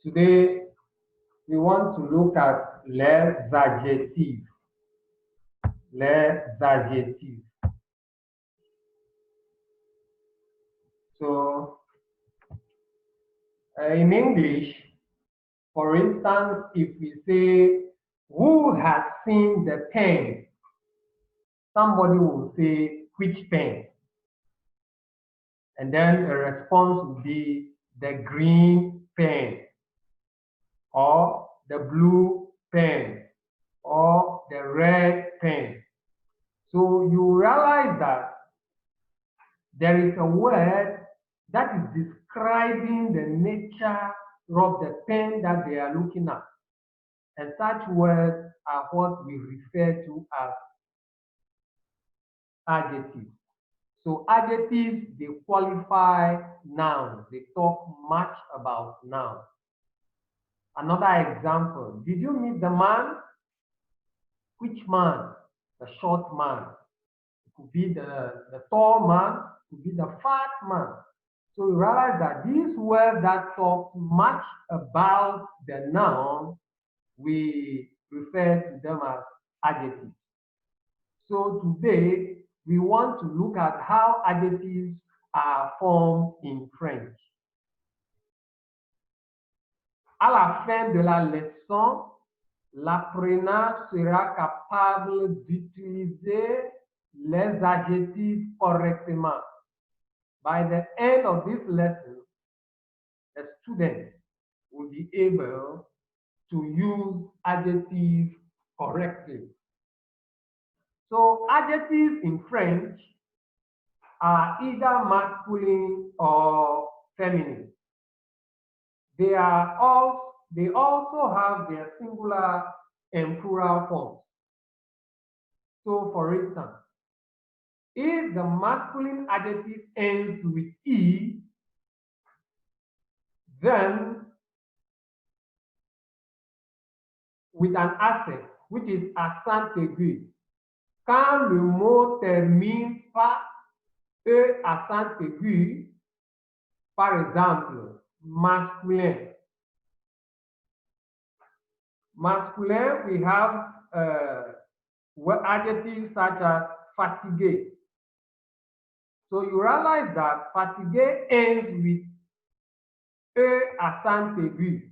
Today, we want to look at les adjectives. Les adjectives. So, in English, for instance, if we say, who has seen the pen? Somebody will say, which pen? And then a response would be the green pen, or the blue pen, or the red pen. So you realize that there is a word that is describing the nature of the pen that they are looking at. And such words are what we refer to as adjectives. So adjectives, they qualify nouns. They talk much about nouns. Another example, did you meet the man? Which man? The short man. It could be the tall man, it could be the fat man. So you realize that these words that talk much about the noun, we refer to them as adjectives. So today, we want to look at how adjectives are formed in French. À la fin de la leçon, l'apprenant sera capable d'utiliser les adjectifs correctement. By the end of this lesson, the student will be able to use adjectives correctly. So adjectives in French are either masculine or feminine. They also have their singular and plural forms. So for instance, if the masculine adjective ends with E, then with an accent, which is accent aigu, quand le mot termine par E accent aigu, par exemple, masculin. Masculin, we have adjectives such as fatigué. So you realize that fatigué ends with E accent aigu.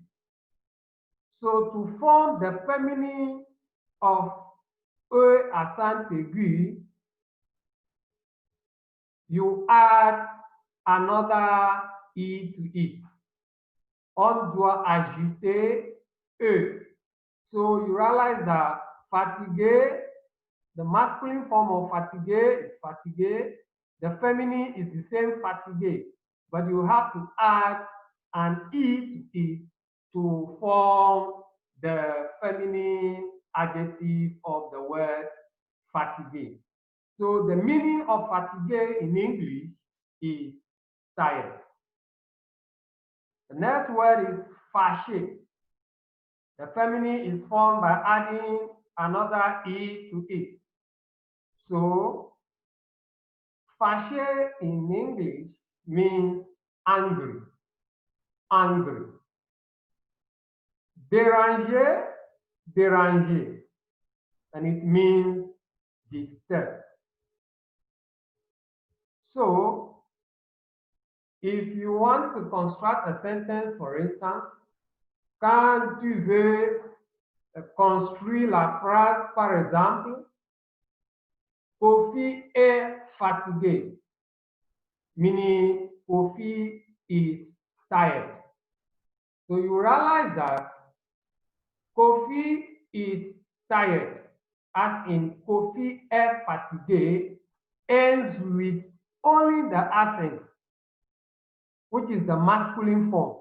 So to form the feminine of E accent aigu, you add another E to it. On doit ajouter E. So you realize that fatigué, the masculine form of fatigué is fatigué, the feminine is the same fatigué, but you have to add an E to it to form the feminine adjective of the word fatigué. So the meaning of fatigué in English is tired. The next word is fâché. The feminine is formed by adding another E to it. So, fâché in English means angry, angry. Déranger, déranger, and it means disturbed. So, if you want to construct a sentence, for instance, quand tu veux construire la phrase, par exemple, Kofi est fatigué, meaning Kofi is tired. So you realize that Kofi is tired, as in Kofi est fatigué, ends with only the accent, which is the masculine form.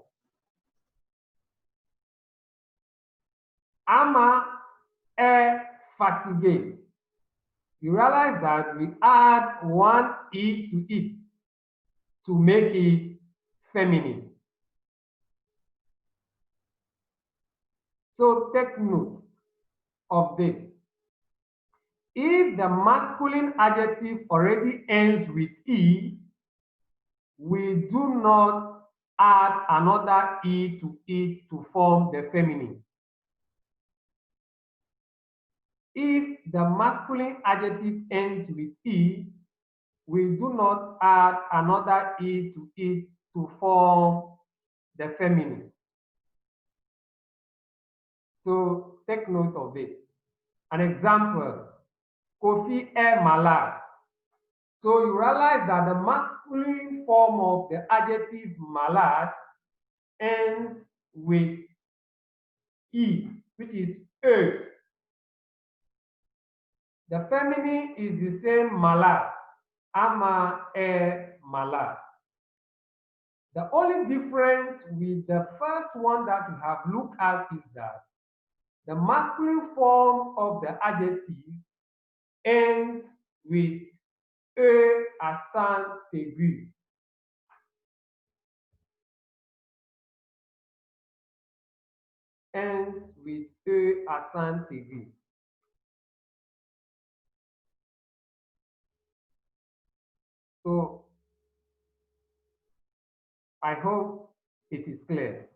Ama est fatigué. You realize that we add one E to it to make it feminine. So take note of this. If the masculine adjective already ends with E, we do not add another E to it to form the feminine. If the masculine adjective ends with E, we do not add another E to it to form the feminine. So take note of it. An example, Kofi est malade. So you realize that the masculine form of the adjective malade ends with E, which is E. The feminine is the same malade, ama est malade. The only difference with the first one that we have looked at is that the masculine form of the adjective ends with E accent aigu. Ends with E accent aigu. So I hope it is clear.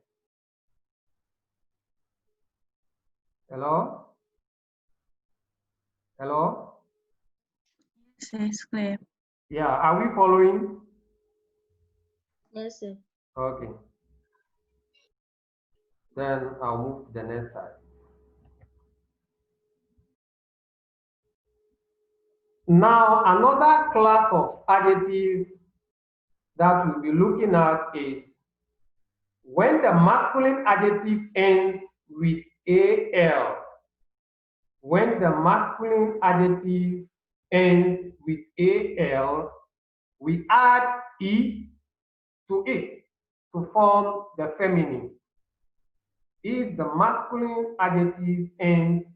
Hello? Hello? Yes, it's clear. Yeah, are we following? Yes, sir. Okay. Then I'll move to the next slide. Now, another class of adjectives that we'll be looking at is when the masculine adjective ends with AL. When the masculine adjective ends with AL, we add E to it to form the feminine. If the masculine adjective ends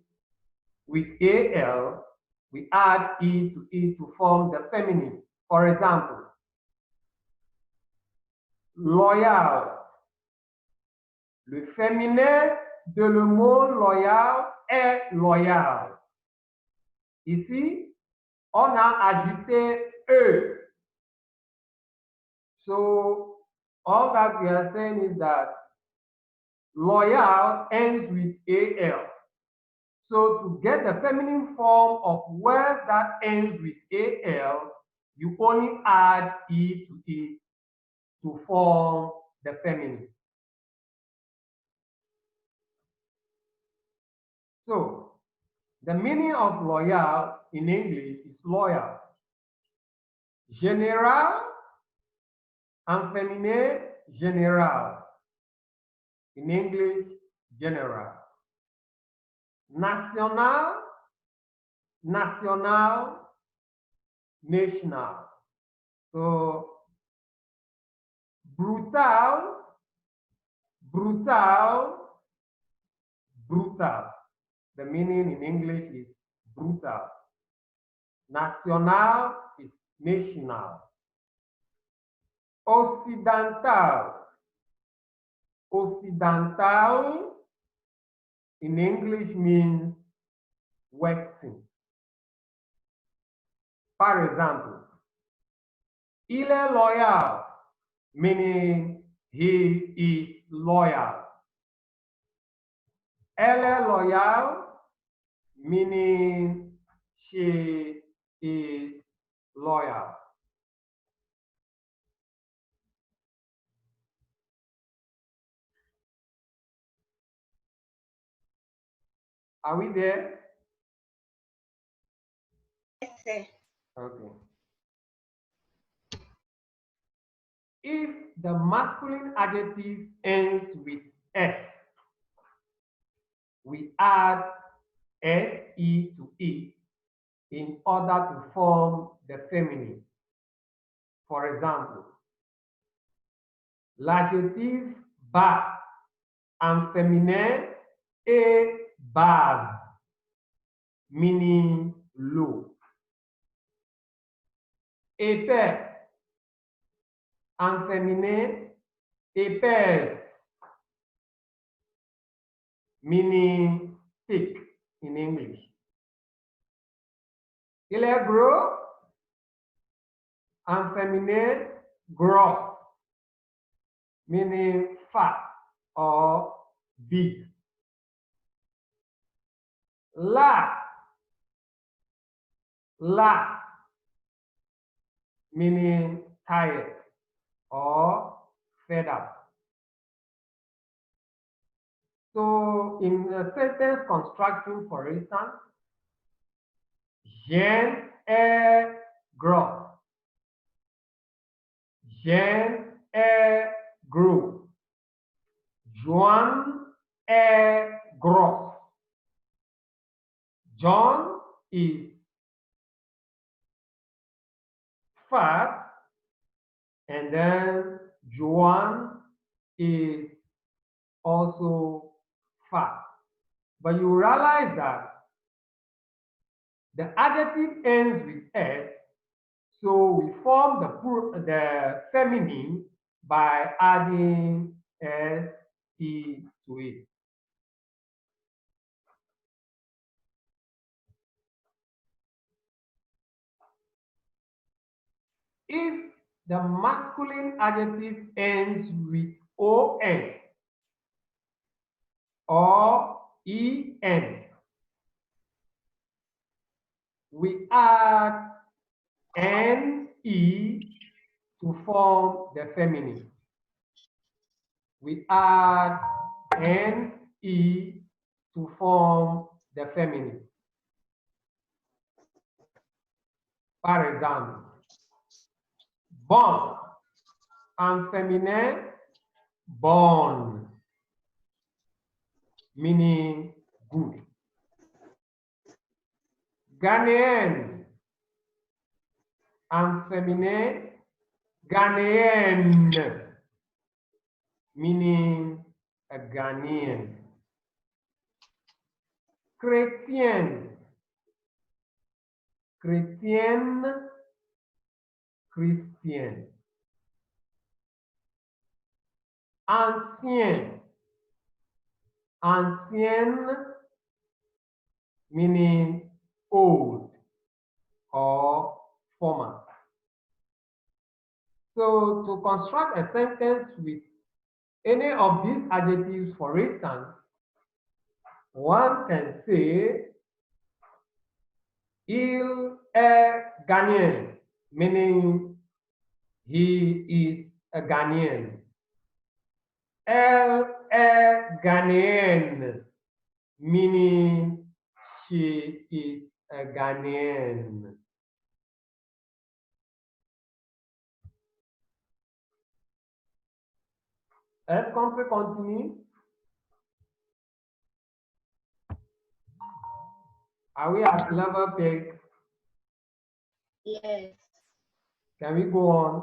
with AL, we add E to it to form the feminine. For example, loyal. Le féminin de le mot loyal est loyal. Ici, on a ajouté E. So, all that we are saying is that loyal ends with AL. So, to get the feminine form of words that ends with AL, you only add E to it to form the feminine. So, the meaning of loyal in English is loyal. Général, en féminin, général. In English, general. National, national, national. So, brutal, brutal, brutal. The meaning in English is brutal. National is national. Occidental. Occidental in English means Western. For example, il est loyal, meaning he is loyal. Elle est loyale, meaning she is loyal. Are we there? Yes, sir. Okay. If the masculine adjective ends with S, we add SE to it in order to form the feminine. For example, l'adjectif bas en féminin est base, meaning low. Épais en féminin, épaisse, meaning thick in English. Il est gros en féminin, gros, meaning fat or big. La, meaning tired or fed up. So in a sentence construction, for instance, Jean est gros. Jean est gros. Joan est grosse. John is fat, and then Joan is also fat. But you realize that the adjective ends with S, so we form the feminine by adding S-E to it. If the masculine adjective ends with ON or EN, we add NE to form the feminine. We add NE to form the feminine. Par exemple, bon en féminin, bon, meaning good. Ghanéenne en féminin, Ghanéenne, meaning a Ghanaian. Chrétienne, chrétienne, Christian. Ancien, ancienne, meaning old or former. So to construct a sentence with any of these adjectives, for instance, one can say, il est Ghanaian, meaning he is a Ghanaian. Elle est Ghanéenne, meaning she is a Ghanaian. Est-ce qu'on peut continuer? Are we at level peg? Yes. Can we go on?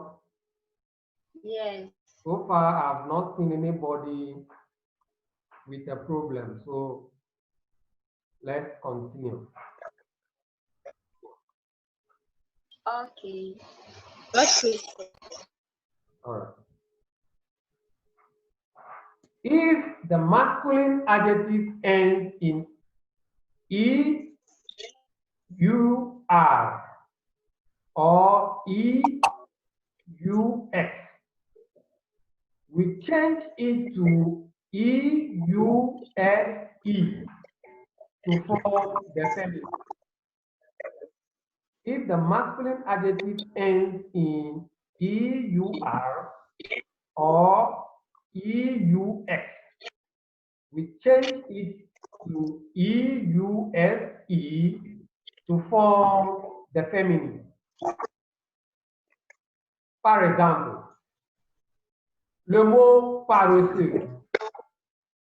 Yes. So far, I've not seen anybody with a problem. So let's continue. Okay. Okay. All right. If the masculine adjective ends in E, U, R or E, U, X, we change it to E, U, S, E to form the feminine. If the masculine adjective ends in EUR or EUX, we change it to EUSE to form the feminine. Par exemple, le mot paresseux.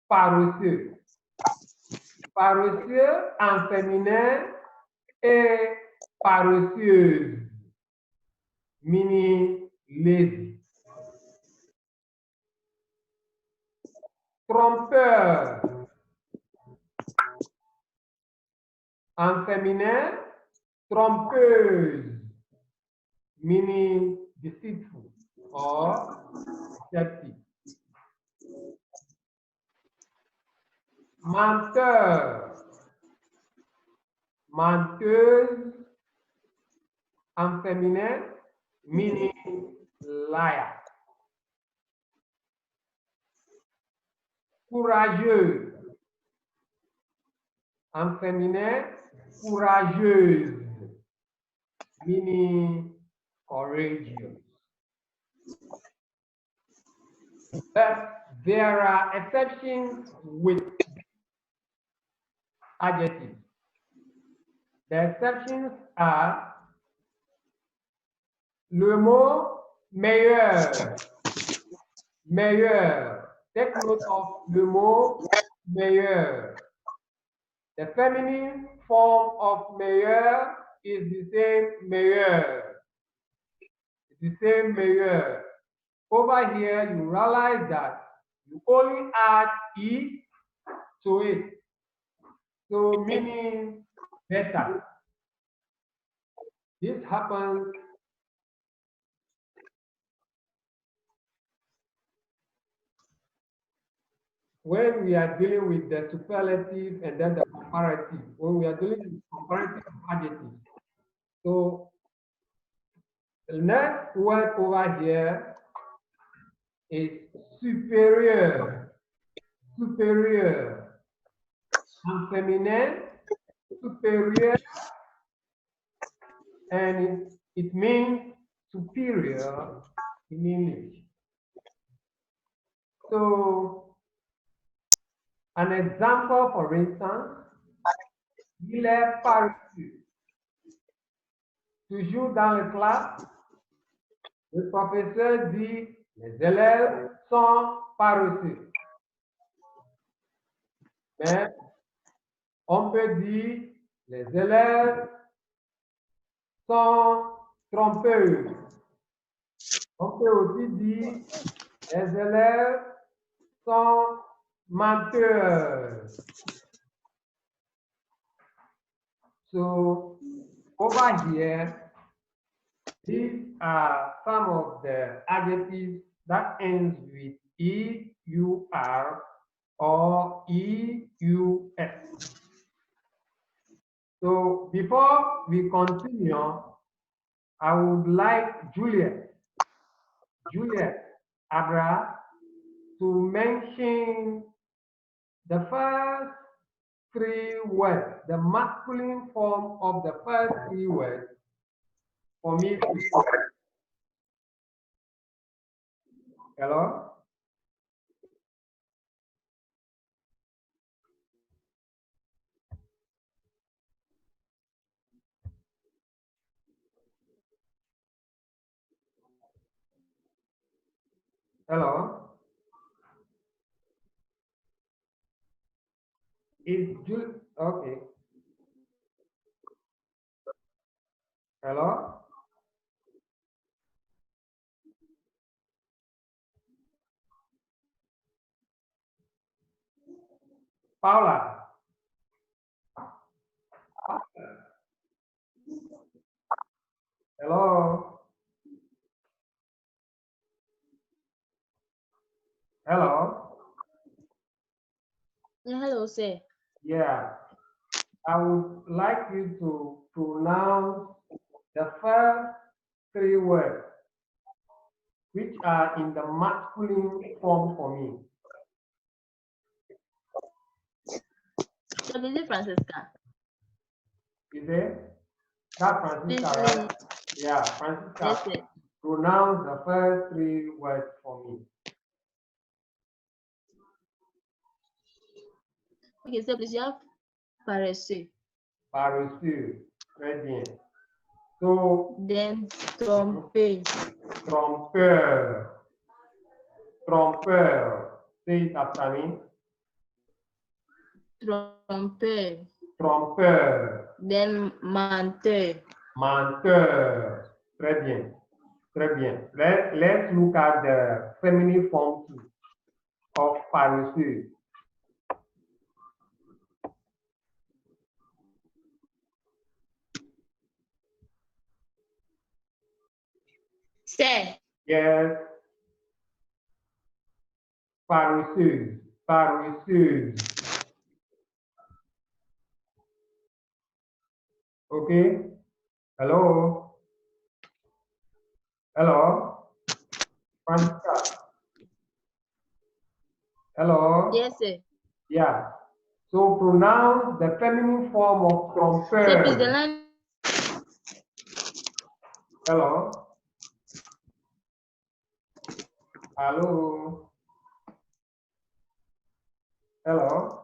Paresseux. Paresseux en féminin est paresseuse, meaning lazy. Trompeur. En féminin, trompeuse, meaning deceitful or deceptive. Menteur. Menteuse en féminin, meaning liar. courageuse. En féminin, courageuse, meaning courageous. But there are exceptions with adjectives. The exceptions are le mot meilleur. Meilleur. Take note of le mot meilleur. The feminine form of meilleur is the same meilleur. It's the same meilleur. Over here, you realize that you only add E to it. So meaning better. This happens when we are dealing with the superlative and then the comparative. When we are dealing with comparative adjectives. So the next word over here is supérieur. Supérieur. En féminin, supérieur, and it means superior in English. So, an example, for instance, il est paresseux. Toujours dans la classe, le professeur dit les élèves sont paresseux. Mais on peut dire les élèves sont trompeux. On peut aussi dire les élèves sont menteurs. So over here, these are some of the adjectives that ends with EUR or EUS. So before we continue, I would like Juliet Abra to mention the first three words, the masculine form of the first three words for me. Hello? Hello? Is Juliet, okay. Hello? Paula? Hello? Hello? Yeah, hello, sir. Yeah. I would like you to pronounce the first three words which are in the masculine form for me. So this is Francisca. Is it? That's Francisca, right? Yeah, Francisca. Yes, sir. Pronounce the first three words for me. Okay, so please you have paresseux. Paresseux. Très bien. So, Then trompé. Trompeur. Trompeur. Say it after me. Trompeur. Trompeur. Then menteur. Menteur. Très bien. Très bien. Let's look at the feminine form too of paresseux. Sir. Yes. Paresseuse. Paresseuse. Okay. Hello. Hello. Francisca. Hello? Yes, sir. Yeah. So pronounce the feminine form of Sir, please, the tromper. line. Hello? Hello? Hello?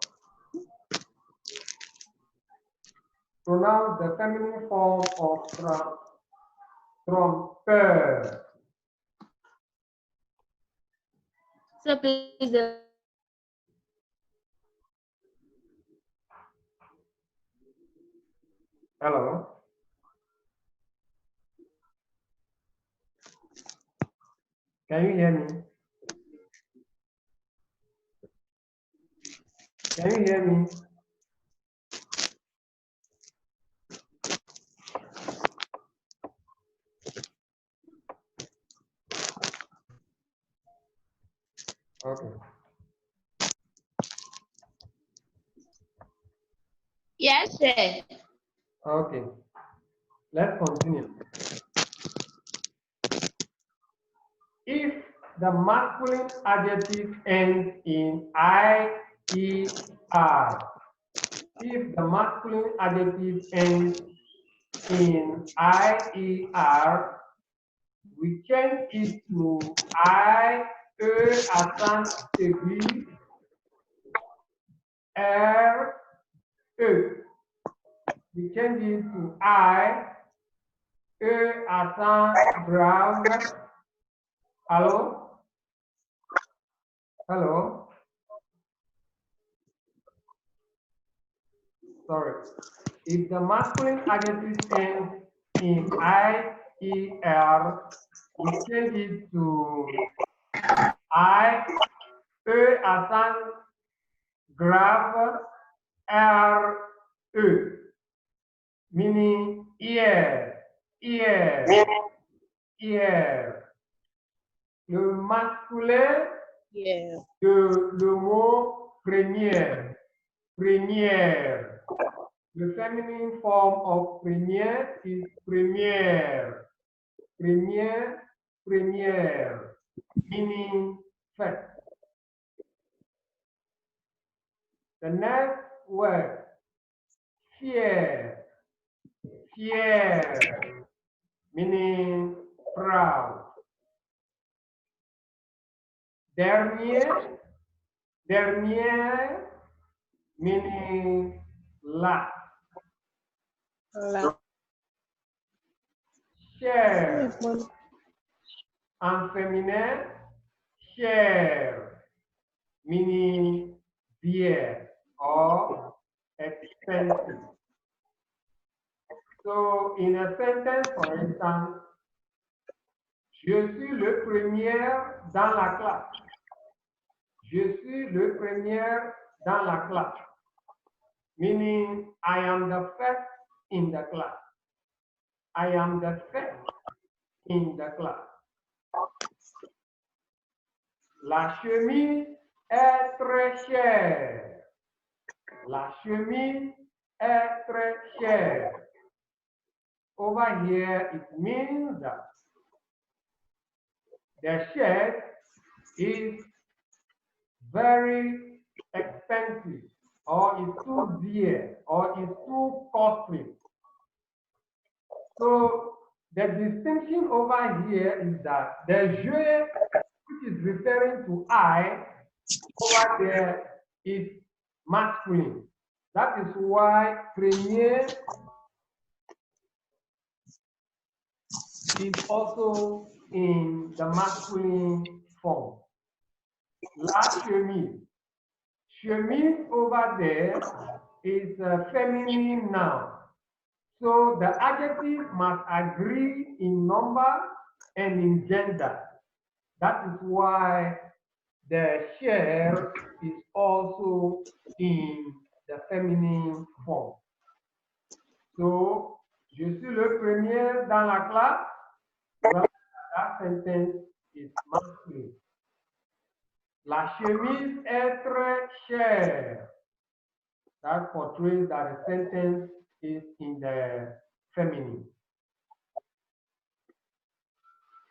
Pronounce the feminine form of tromper. Sir, please, the Hello? Can you hear me? Can you hear me? Okay. Yes, sir. Okay. Let's continue. If the masculine adjective ends in I-E-R, if the masculine adjective ends in I-E-R, we change it to I-E accent aigu, R-E. We change it to I-E accent grave. Hello? Hello? Sorry. If the masculine adjective ends in I-E-R, we change it to I-E accent grave, R-E, meaning ear, ear, ear. Le masculin Yeah. de le mot première, première. The feminine form of première is première, première, première, meaning first. The next word, fier, fier, meaning proud. Dernier, dernier, meaning last. Cher, en féminin, cher, meaning dear or expensive. So, in a sentence, for instance, je suis le premier dans la classe. Je suis le premier dans la classe. Meaning, I am the first in the class. I am the first in the class. La chemise est très chère. La chemise est très chère. Over here, it means that the shirt is very expensive, or is too dear, or is too costly. So the distinction over here is that the je, which is referring to I, over there is masculine. That is why premier is also in the masculine form. La chemise. Chemise over there is a feminine noun. So the adjective must agree in number and in gender. That is why the share is also in the feminine form. So, je suis le premier dans la classe. Well, that sentence is masculine. La chemise est très chère. That portrays that the sentence is in the feminine.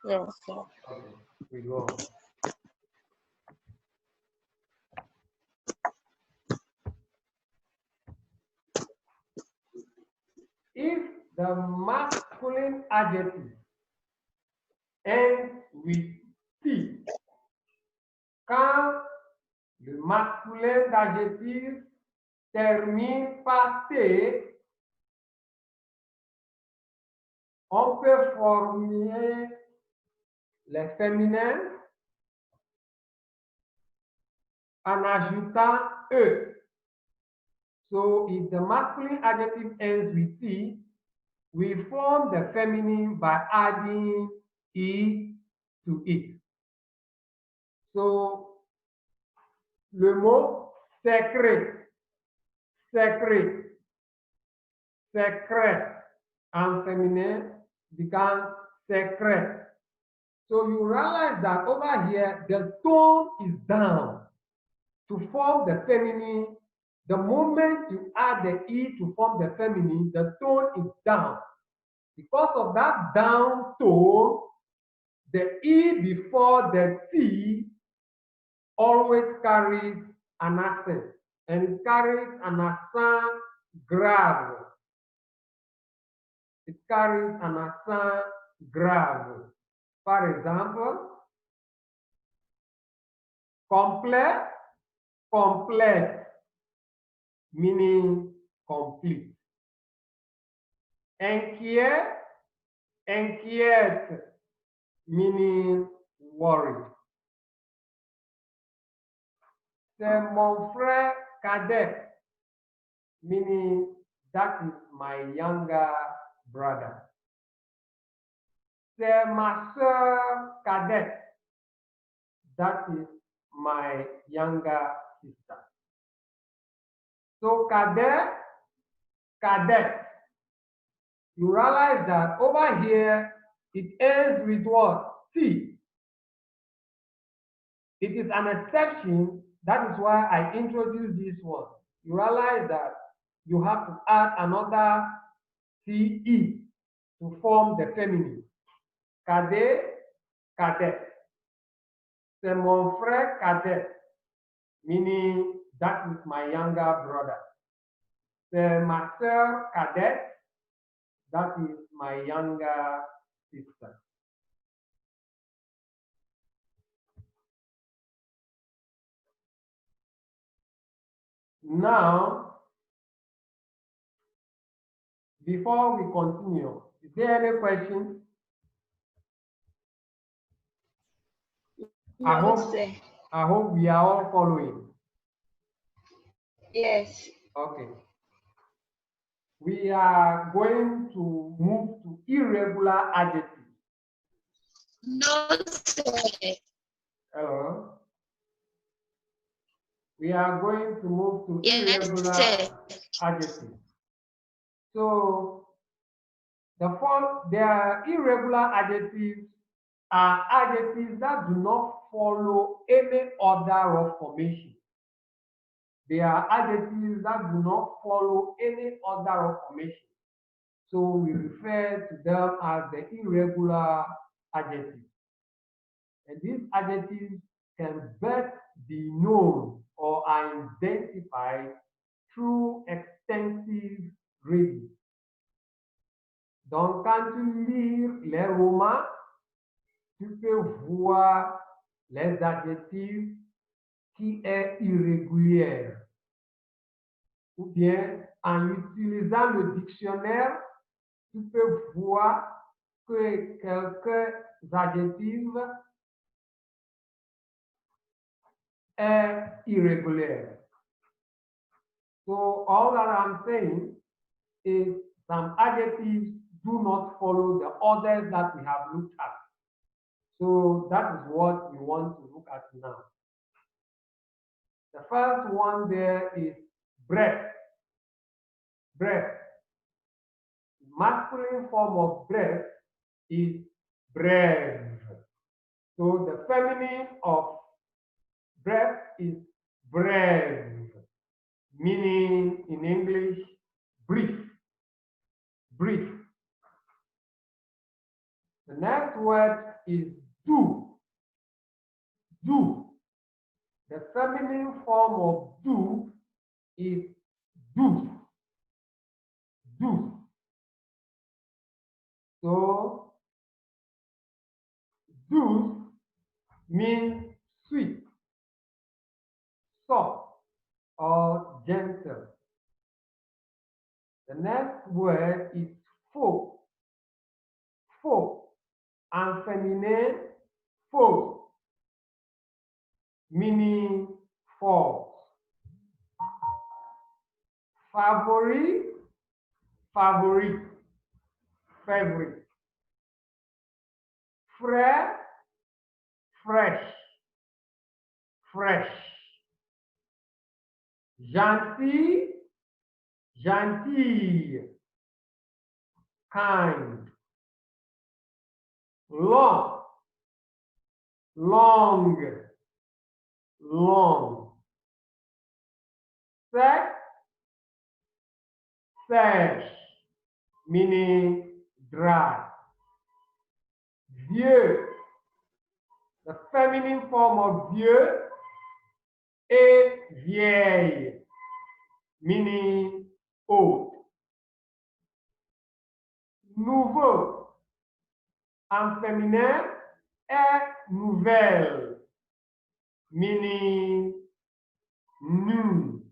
Yes, sir. Okay, we go. the masculine adjective ends with T. Quand le masculin d'adjectif termine par T, on peut former les féminins en ajoutant E. So if the masculine adjective ends with T, we form the feminine by adding E to it. So, le mot secret, secret, secret en féminin becomes secret. So you realize that over here, the tone is down. To form the feminine, the moment you add the E to form the feminine, the tone is down. Because of that down tone, the E before the T always carries an accent, and it carries an accent grave. It carries an accent grave. For example, complet, complete, meaning complete. Inquiet, inquiète, meaning worried. C'est mon frère cadet, meaning that is my younger brother. C'est ma sœur cadette, that is my younger sister. So cadet, cadet. You realize that over here, it ends with what? T. It is an exception. That is why I introduced this one. You realize that you have to add another CE to form the feminine. Cadet, cadet. C'est mon frère cadet, meaning that is my younger brother. C'est ma sœur cadette, that is my younger sister. Now, before we continue, is there any question? No, sir. I hope we are all following. Yes. Okay. We are going to move to irregular adjectives. No, sir. Hello. We are going to move to Yes, irregular sir. adjectives. So the irregular adjectives are adjectives that do not follow any order of formation. They are adjectives that do not follow any order of formation. So we refer to them as the irregular adjectives. And these adjectives can best be known or identified through extensive reading. Donc, quand tu lis les romans, tu peux voir les adjectifs qui est irrégulière. Ou bien, en utilisant le dictionnaire, tu peux voir que quelques adjectifs est irrégulière. So all that I'm saying is some adjectives do not follow the orders that we have looked at. So that is what we want to look at now. The first one there is breath. Breath. Masculine form of breath is brave. So the feminine of breath is brave, meaning in English, brief. Brief. The next word is do. Do. The feminine form of do is do. Do. So, douce means sweet, soft, or gentle. The next word is faux. Faux and feminine faux, meaning false. Favori, favorite, favorite. Frais, fresh, fresh. Gentil, gentille, kind. Long, long, long. Sec, sèche, meaning dry. Vieux, the feminine form of vieux, est vieille, meaning old. Nouveau, en féminin, est nouvelle, meaning new.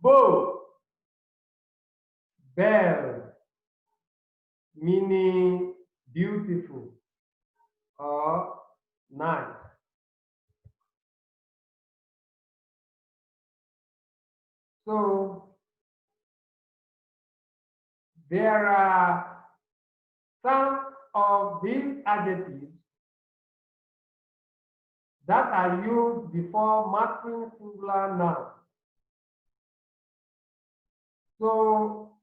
Beau, belle, meaning beautiful or nice. So there are some of these adjectives that are used before masculine singular nouns. So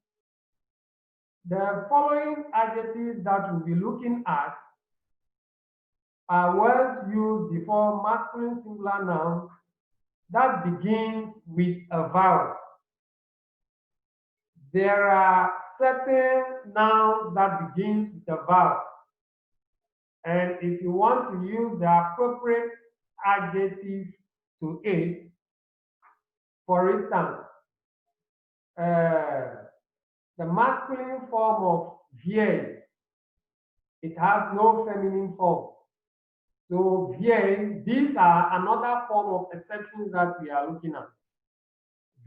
the following adjectives that we'll be looking at are words used before masculine singular nouns that begin with a vowel. There are certain nouns that begin with a vowel. And if you want to use the appropriate adjective to it, for instance, the masculine form of vieille, it has no feminine form. So vieille, these are another form of exceptions that we are looking at.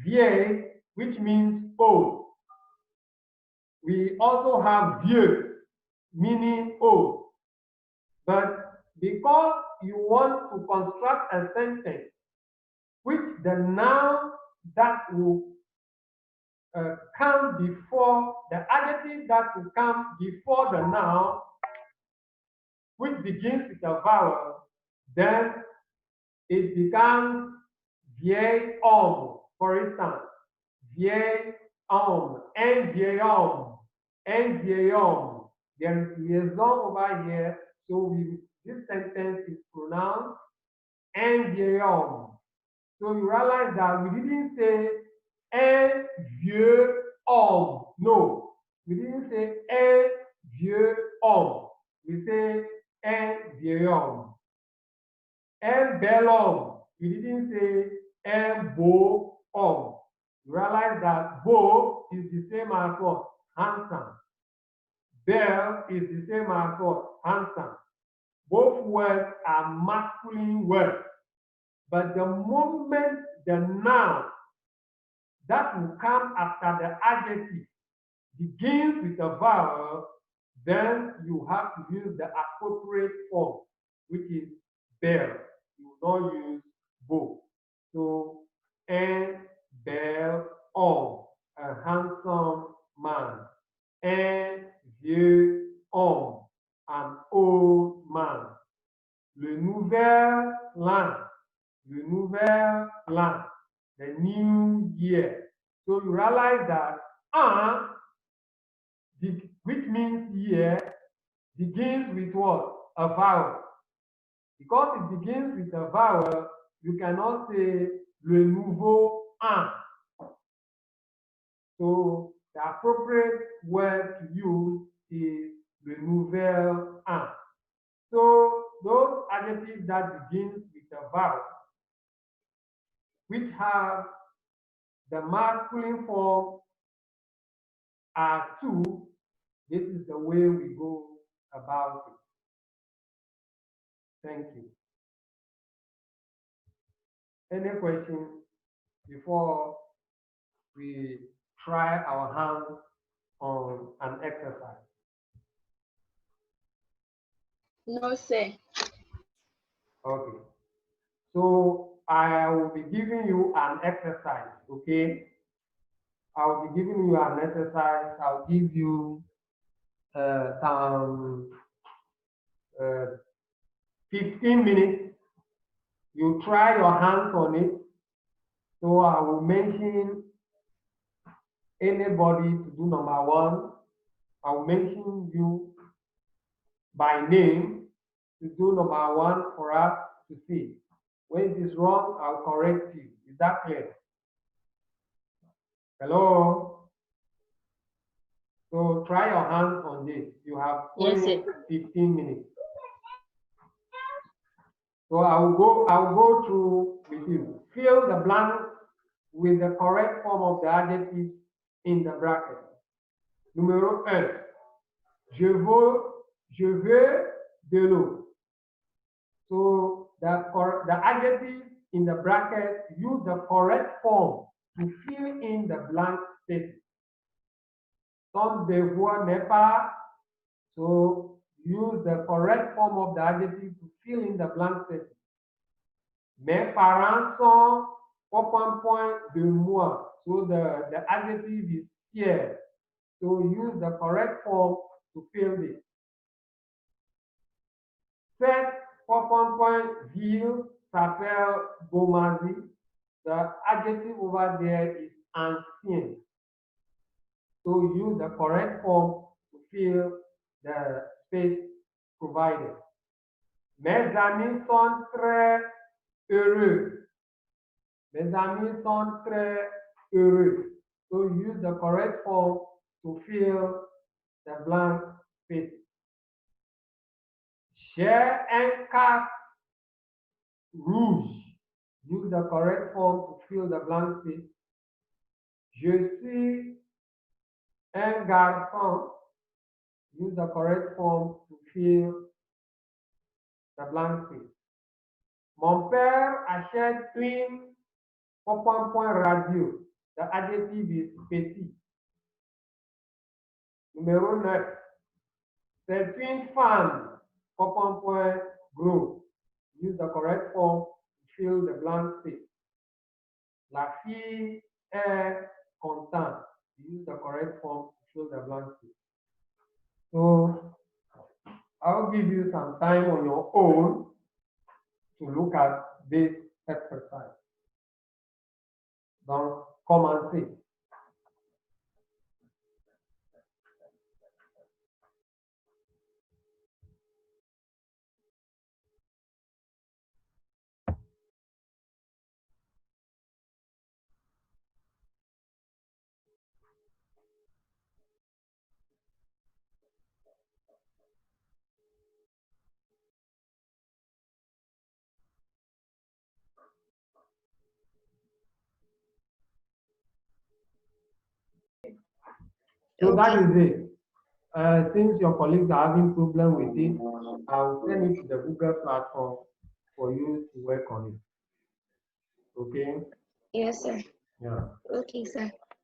Vieille, which means old. We also have vieux, meaning old. But because you want to construct a sentence which the noun that will come before, the adjective that will come before the noun, which begins with a vowel, then it becomes vieil homme, for instance. Vieil homme, un vieil homme, un vieil homme. There is liaison over here, so this sentence is pronounced un vieil homme. So you realize that we didn't say un vieux homme. No, we didn't say un vieux homme. We say un vieil homme. Un bel homme. We didn't say un beau homme. You realize that beau is the same as what? Handsome. Bel is the same as what? Handsome. Both words are masculine words. But the moment the noun that will come after the adjective begins with a vowel, then you have to use the appropriate form, which is bel. You will not use beau. So, un bel homme, a handsome man. Un vieux homme, an old man. Le nouvel an, le nouvel an, the new year. So you realize that an, which means year, begins with what? A vowel. Because it begins with a vowel, you cannot say le nouveau an. So the appropriate word to use is le nouvel an. So those adjectives that begin with a vowel, which have the masculine form, are two, This is the way we go about it. Thank you. Any questions before we try our hands on an exercise? No, sir. Okay. So I will be giving you an exercise, okay? I will be giving you an exercise. I'll give you some 15 minutes. You try your hands on it. So I will mention anybody to do number one. I will mention you by name to do number one for us to see. When it is wrong, I'll correct you. Is that clear? Hello? So try your hands on this. You have only 15 minutes. So I'll go through with you. Fill the blank with the correct form of the adjective in the bracket. Numéro 1. Je veux de l'eau. So the adjective in the bracket, use the correct form to fill in the blank space. Son devoir n'est pas, so use the correct form of the adjective to fill in the blank space. Mes parents sont point de moi. So the adjective is here. So use the correct form to fill this. Cette ville s'appelle Beaumazy. The adjective over there is ancien. So use the correct form to fill the space provided. Mes amis sont très heureux. Mes amis sont très heureux. So use the correct form to fill the blank space. J'ai un casque rouge. Use the correct form to fill the blank space. Je suis un garçon. Use the correct form to fill the blank space. Mon père achète une radio. The adjective is petit. Numéro 9. C'est une femme. Gros. Use the correct form to fill the blank space. La fille est contente. Use the correct form to fill the blank space. So I'll give you some time on your own to look at this exercise. Donc, commencez. So that is it. Since your colleagues are having problem with it, I'll send it to the Google platform for you to work on it. Okay? Yes, sir. Yeah. Okay, sir.